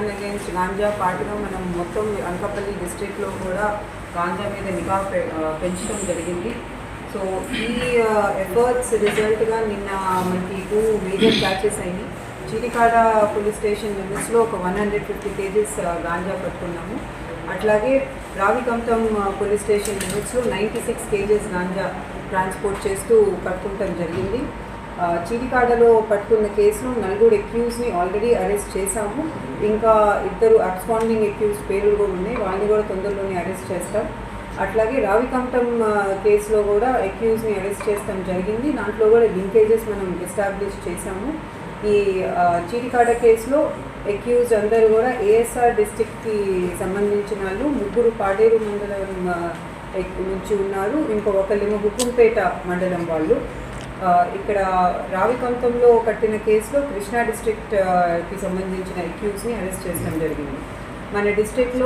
Ban against ganja పాటుగా మనం మొత్తం అనకాపల్లి డిస్ట్రిక్ట్లో కూడా గాంజా మీద నిఘా పెంచడం జరిగింది. సో ఈ ఎఫర్ట్స్ రిజల్ట్గా నిన్న మనకి 2 మేజర్ క్యాచెస్ అయినాయి. చీటికాడ పోలీస్ స్టేషన్ లిమిట్స్లో ఒక 150 kgs గాంజా పట్టుకున్నాము. అట్లాగే రావికంఠం పోలీస్ స్టేషన్ లిమిట్స్లో 96 kgs గాంజా ట్రాన్స్పోర్ట్ చేస్తూ పట్టుకుంటం జరిగింది. చీటికాడలో పట్టుకున్న కేసులో 4 అక్యూజ్ని ఆల్రెడీ అరెస్ట్ చేశాము. ఇంకా 2 అబ్స్కాండింగ్ అక్యూజ్ పేర్లు కూడా ఉన్నాయి, వాళ్ళని కూడా తొందరలోనే అరెస్ట్ చేస్తాం. అట్లాగే రావికంఠం కేసులో కూడా అక్యూజ్ని అరెస్ట్ చేస్తాం జరిగింది. దాంట్లో కూడా లింకేజెస్ మనం ఎస్టాబ్లిష్ చేశాము. ఈ చీటికాడ కేసులో అక్యూజ్ అందరూ కూడా ఏఎస్ఆర్ డిస్ట్రిక్ట్కి సంబంధించిన వాళ్ళు, 3 పాడేరు మండలం నుంచి ఉన్నారు, ఒకళ్ళేమో హుకుంపేట మండలం వాళ్ళు. ఇక్కడ రావికంఠంలో కట్టిన కేసులో కృష్ణా డిస్ట్రిక్ట్కి సంబంధించిన అక్యూజ్ని అరెస్ట్ చేయడం జరిగింది. మన డిస్ట్రిక్ట్లో